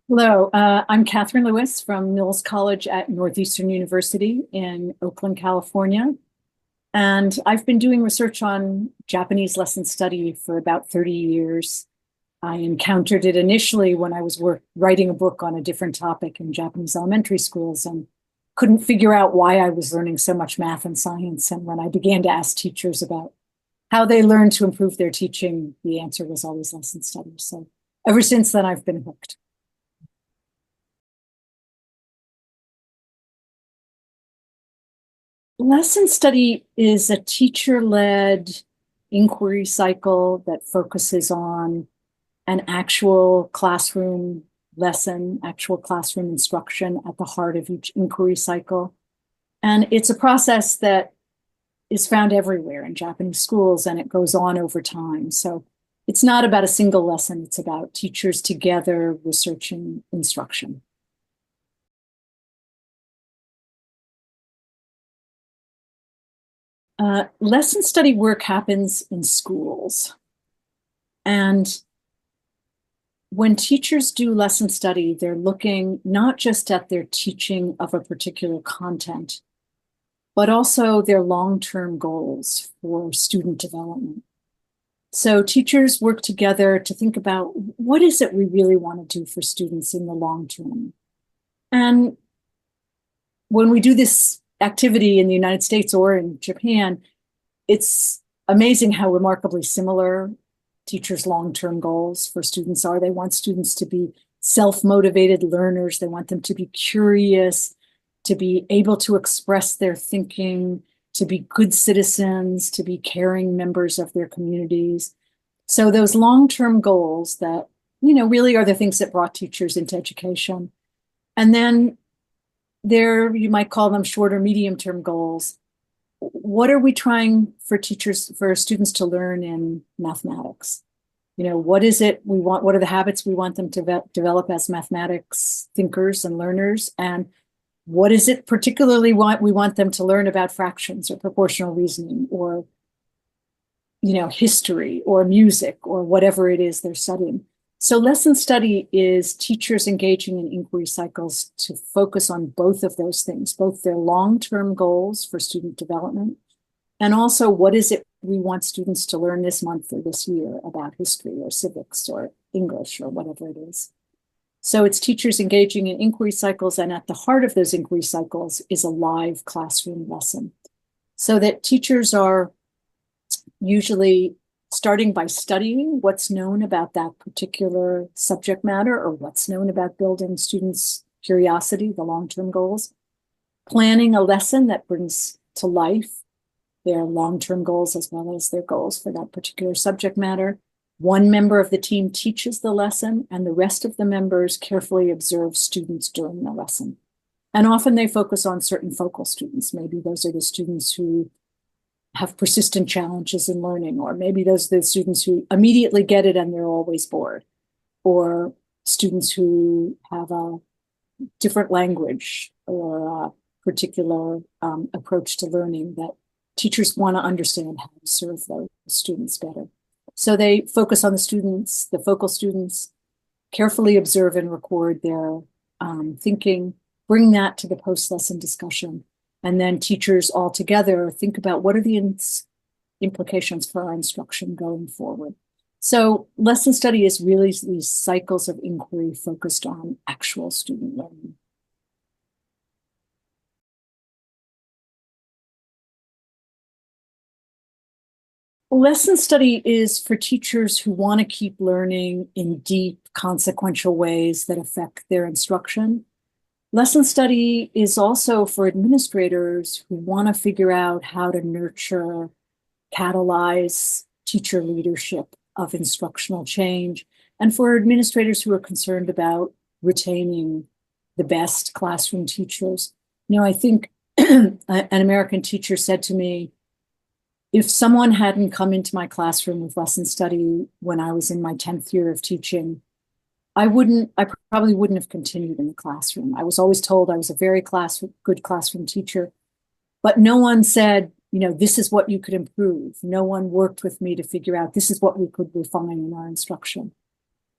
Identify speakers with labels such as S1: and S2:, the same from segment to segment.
S1: Hello, I'm Catherine Lewis from Mills College at Northeastern University in Oakland, California. And I've been doing research on Japanese lesson study for about 30 years. I encountered it initially when I was writing a book on a different topic in Japanese elementary schools and couldn't figure out why I was learning so much math and science. And when I began to ask teachers about how they learn to improve their teaching, the answer was always lesson study. So ever since then, I've been hooked. Lesson study is a teacher-led inquiry cycle that focuses on an actual classroom lesson, actual classroom instruction at the heart of each inquiry cycle. And it's a process that is found everywhere in Japanese schools, and it goes on over time. So it's not about a single lesson, it's about teachers together researching instruction. Lesson study work happens in schools. And when teachers do lesson study, they're looking not just at their teaching of a particular content, but also their long-term goals for student development. So teachers work together to think about what is it we really want to do for students in the long term. And when we do this activity in the United States or in Japan, it's amazing how remarkably similar teachers' long-term goals for students are. They want students to be self-motivated learners. They want them to be curious, to be able to express their thinking, to be good citizens, to be caring members of their communities. So those long-term goals that, really are the things that brought teachers into education. And then there, you might call them short or medium-term goals. What are we trying for students to learn in mathematics? What is it we want? What are the habits we want them to develop as mathematics thinkers and learners? And what is it particularly we want them to learn about fractions or proportional reasoning or, history or music or whatever it is they're studying? So lesson study is teachers engaging in inquiry cycles to focus on both of those things, both their long-term goals for student development, and also what is it we want students to learn this month or this year about history or civics or English or whatever it is. So it's teachers engaging in inquiry cycles, and at the heart of those inquiry cycles is a live classroom lesson. So that teachers are usually starting by studying what's known about that particular subject matter or what's known about building students' curiosity, the long-term goals, planning a lesson that brings to life their long-term goals as well as their goals for that particular subject matter. One member of the team teaches the lesson, and the rest of the members carefully observe students during the lesson. And often they focus on certain focal students. Maybe those are the students who have persistent challenges in learning, or maybe those are the students who immediately get it and they're always bored, or students who have a different language or a particular approach to learning that teachers want to understand how to serve those students better. So they focus on the students, the focal students, carefully observe and record their thinking, bring that to the post-lesson discussion, and then teachers all together think about what are the implications for our instruction going forward. So lesson study is really these cycles of inquiry focused on actual student learning. Lesson study is for teachers who want to keep learning in deep, consequential ways that affect their instruction. Lesson study is also for administrators who want to figure out how to nurture, catalyze teacher leadership of instructional change, and for administrators who are concerned about retaining the best classroom teachers. I think an American teacher said to me, if someone hadn't come into my classroom with lesson study when I was in my 10th year of teaching, I probably wouldn't have continued in the classroom. I was always told I was a very good classroom teacher, but no one said, this is what you could improve. No one worked with me to figure out this is what we could refine in our instruction.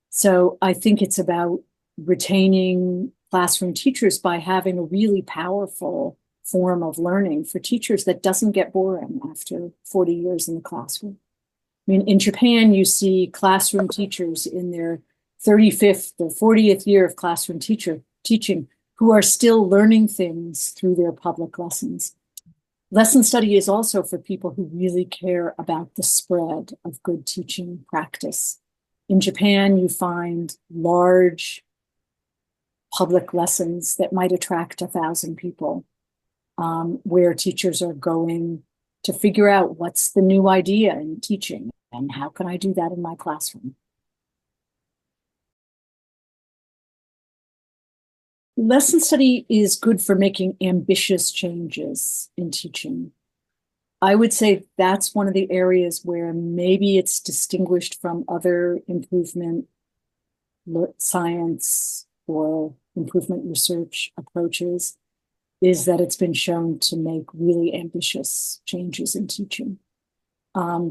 S1: So I think it's about retaining classroom teachers by having a really powerful form of learning for teachers that doesn't get boring after 40 years in the classroom. I mean, in Japan, you see classroom teachers in their 35th or 40th year of classroom teaching who are still learning things through their public lessons. Lesson study is also for people who really care about the spread of good teaching practice. In Japan, you find large public lessons that might attract 1,000 people, where teachers are going to figure out what's the new idea in teaching and how can I do that in my classroom. Lesson study is good for making ambitious changes in teaching. I would say that's one of the areas where maybe it's distinguished from other improvement science or improvement research approaches, is that it's been shown to make really ambitious changes in teaching,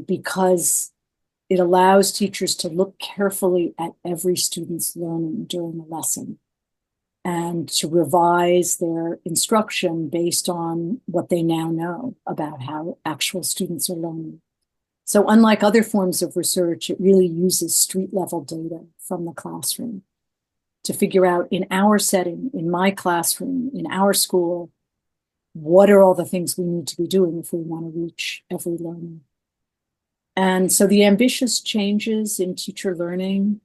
S1: because it allows teachers to look carefully at every student's learning during a lesson and to revise their instruction based on what they now know about how actual students are learning. So unlike other forms of research, it really uses street-level data from the classroom to figure out, in our setting, in my classroom, in our school, what are all the things we need to be doing if we want to reach every learner. And so the ambitious changes in teacher learning,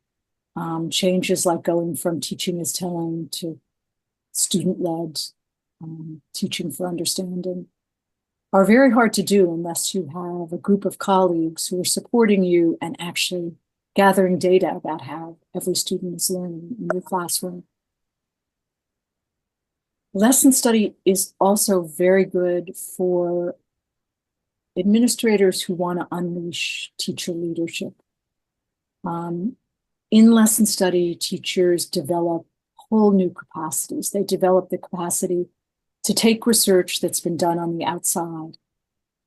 S1: changes like going from teaching as telling to student-led teaching for understanding, are very hard to do unless you have a group of colleagues who are supporting you and actually gathering data about how every student is learning in your classroom. Lesson study is also very good for administrators who want to unleash teacher leadership. In lesson study, teachers develop whole new capacities. They develop the capacity to take research that's been done on the outside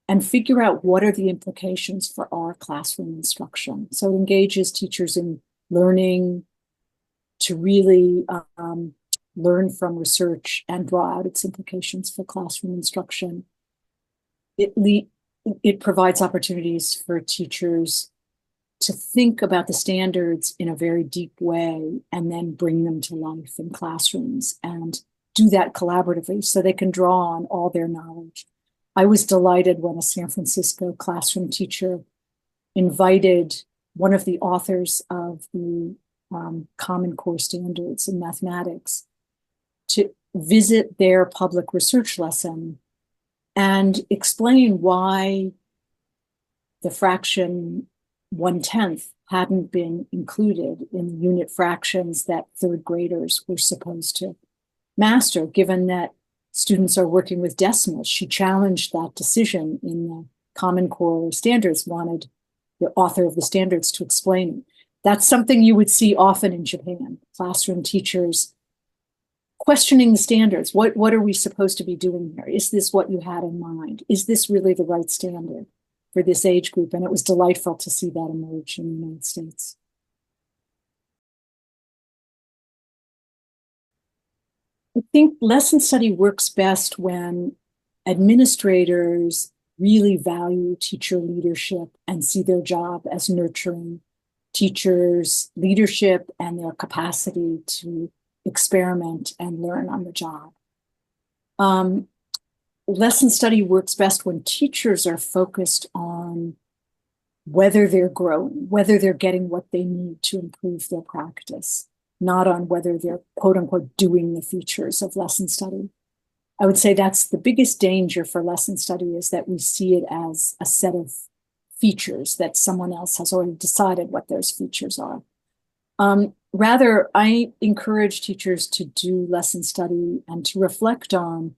S1: and figure out what are the implications for our classroom instruction. So it engages teachers in learning to really learn from research and draw out its implications for classroom instruction. It provides opportunities for teachers to think about the standards in a very deep way and then bring them to life in classrooms and do that collaboratively so they can draw on all their knowledge. I was delighted when a San Francisco classroom teacher invited one of the authors of the Common Core standards in mathematics to visit their public research lesson and explain why the fraction 1/10 hadn't been included in the unit fractions that third graders were supposed to master, given that students are working with decimals. She challenged that decision in the Common Core standards, wanted the author of the standards to explain it. That's something you would see often in Japan, classroom teachers questioning the standards. What are we supposed to be doing here? Is this what you had in mind? Is this really the right standard for this age group? And it was delightful to see that emerge in the United States. I think lesson study works best when administrators really value teacher leadership and see their job as nurturing teachers' leadership and their capacity to experiment and learn on the job. Lesson study works best when teachers are focused on whether they're growing, whether they're getting what they need to improve their practice, not on whether they're quote unquote doing the features of lesson study. I would say that's the biggest danger for lesson study, is that we see it as a set of features that someone else has already decided what those features are. Rather, I encourage teachers to do lesson study and to reflect on,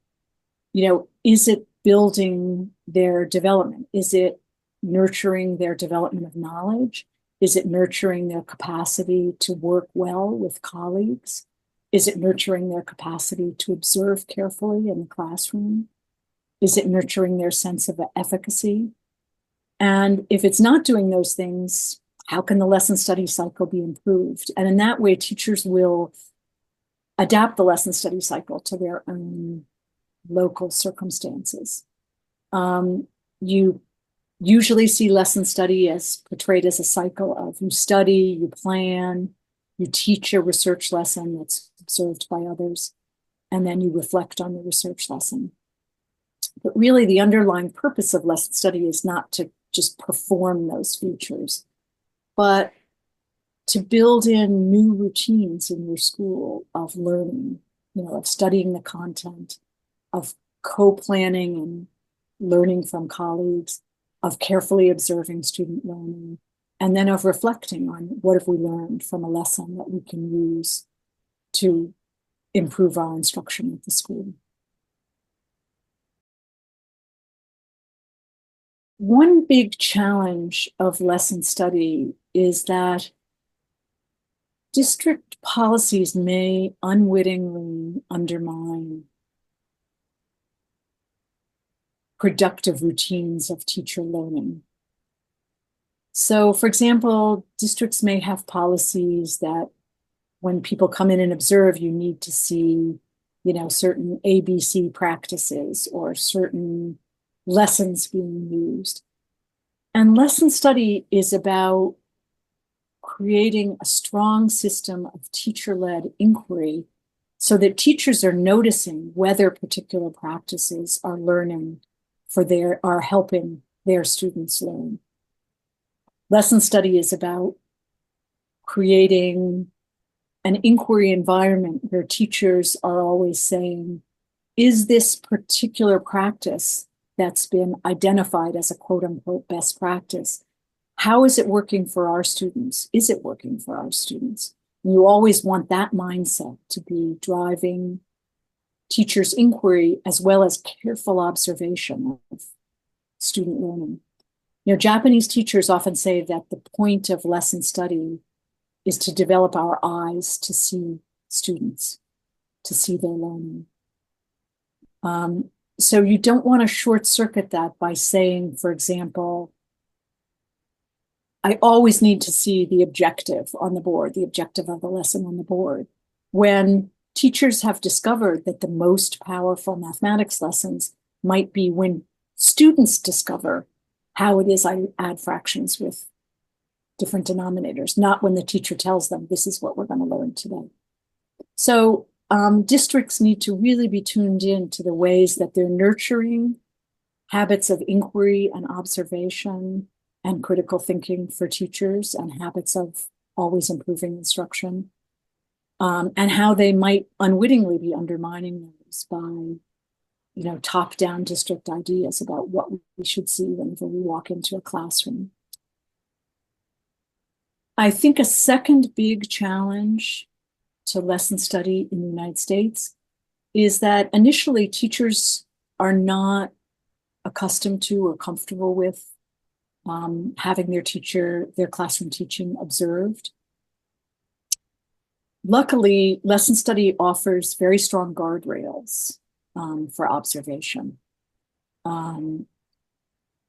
S1: is it building their development? Is it nurturing their development of knowledge? Is it nurturing their capacity to work well with colleagues? Is it nurturing their capacity to observe carefully in the classroom? Is it nurturing their sense of efficacy? And if it's not doing those things, how can the lesson study cycle be improved? And in that way, teachers will adapt the lesson study cycle to their own local circumstances. You usually see lesson study as portrayed as a cycle of you study, you plan, you teach a research lesson that's observed by others, and then you reflect on the research lesson. But really, the underlying purpose of lesson study is not to just perform those features, but to build in new routines in your school of learning, of studying the content, of co-planning and learning from colleagues, of carefully observing student learning, and then of reflecting on what have we learned from a lesson that we can use to improve our instruction at the school. One big challenge of lesson study is that district policies may unwittingly undermine productive routines of teacher learning. So, for example, districts may have policies that when people come in and observe, you need to see, certain ABC practices or certain lessons being used. And lesson study is about creating a strong system of teacher-led inquiry so that teachers are noticing whether particular practices are helping their students learn. Lesson study is about creating an inquiry environment where teachers are always saying, is this particular practice that's been identified as a quote unquote best practice, how is it working for our students? Is it working for our students? And you always want that mindset to be driving teachers' inquiry as well as careful observation of student learning. Japanese teachers often say that the point of lesson study is to develop our eyes to see students, to see their learning. So you don't want to short circuit that by saying, for example, I always need to see the objective on the board, the objective of the lesson on the board. When teachers have discovered that the most powerful mathematics lessons might be when students discover how it is I add fractions with different denominators, not when the teacher tells them this is what we're going to learn today. So districts need to really be tuned in to the ways that they're nurturing habits of inquiry and observation and critical thinking for teachers and habits of always improving instruction, and how they might unwittingly be undermining those by top-down district ideas about what we should see whenever we walk into a classroom. I think a second big challenge to lesson study in the United States is that initially teachers are not accustomed to or comfortable with having their classroom teaching observed. Luckily, lesson study offers very strong guardrails for observation.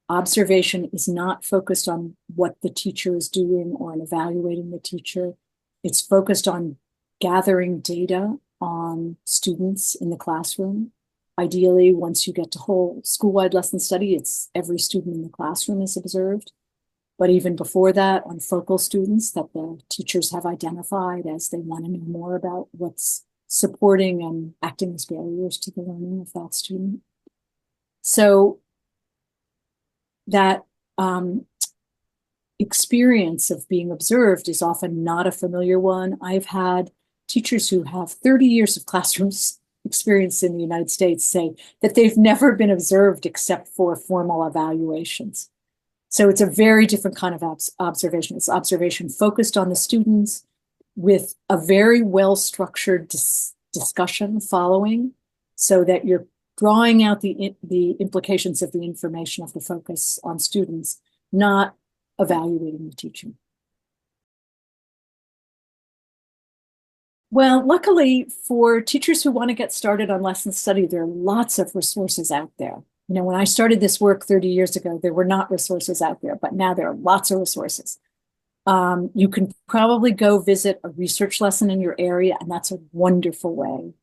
S1: Observation is not focused on what the teacher is doing or on evaluating the teacher. It's focused on gathering data on students in the classroom. Ideally, once you get to whole school-wide lesson study, it's every student in the classroom is observed. But even before that, on focal students that the teachers have identified as they want to know more about what's supporting and acting as barriers to the learning of that student. So that experience of being observed is often not a familiar one. I've had teachers who have 30 years of classroom experience in the United States say that they've never been observed except for formal evaluations. So it's a very different kind of observation. It's observation focused on the students with a very well-structured discussion following, so that you're drawing out the implications of the information of the focus on students, not evaluating the teaching. Well, luckily for teachers who want to get started on lesson study, there are lots of resources out there. When I started this work 30 years ago, there were not resources out there, but now there are lots of resources. You can probably go visit a research lesson in your area, and that's a wonderful way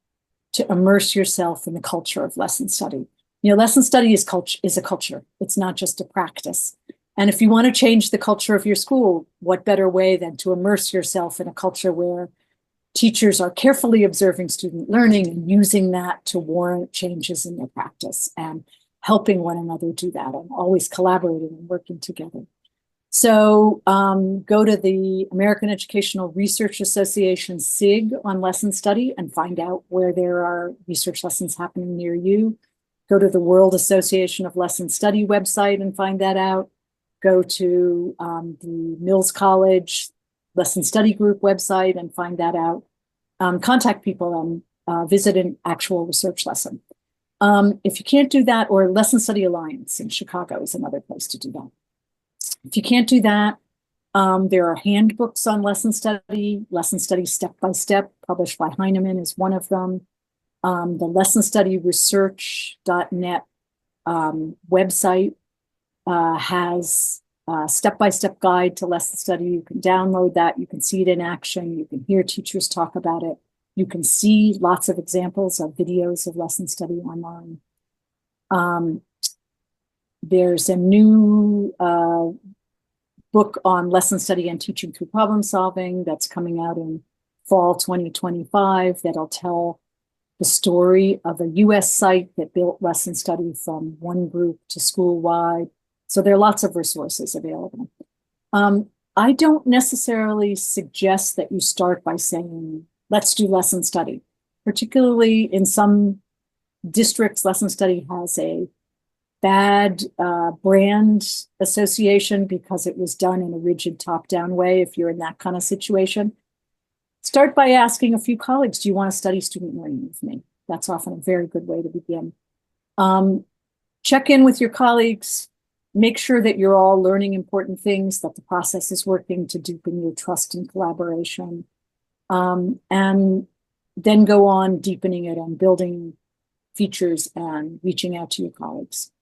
S1: to immerse yourself in the culture of lesson study. You know, lesson study is a culture. It's not just a practice. And if you want to change the culture of your school, what better way than to immerse yourself in a culture where teachers are carefully observing student learning and using that to warrant changes in their practice and helping one another do that and always collaborating and working together. So go to the American Educational Research Association SIG on lesson study and find out where there are research lessons happening near you. Go to the World Association of Lesson Study website and find that out. Go to the Mills College Lesson Study Group website and find that out. Contact people and visit an actual research lesson. If you can't do that, or Lesson Study Alliance in Chicago is another place to do that. If you can't do that, there are handbooks on lesson study step by step, published by Heinemann is one of them. The lessonstudyresearch.net website has a step-by-step guide to lesson study. You can download that. You can see it in action. You can hear teachers talk about it. You can see lots of examples of videos of lesson study online. There's a new book on lesson study and teaching through problem solving that's coming out in fall 2025 that'll tell the story of a US site that built lesson study from one group to school-wide. So there are lots of resources available. I don't necessarily suggest that you start by saying, let's do lesson study. Particularly in some districts, lesson study has a bad brand association because it was done in a rigid top-down way. If you're in that kind of situation, start by asking a few colleagues, do you want to study student learning with me? That's often a very good way to begin. Check in with your colleagues, make sure that you're all learning important things, that the process is working to deepen your trust and collaboration, and then go on deepening it and building features and reaching out to your colleagues.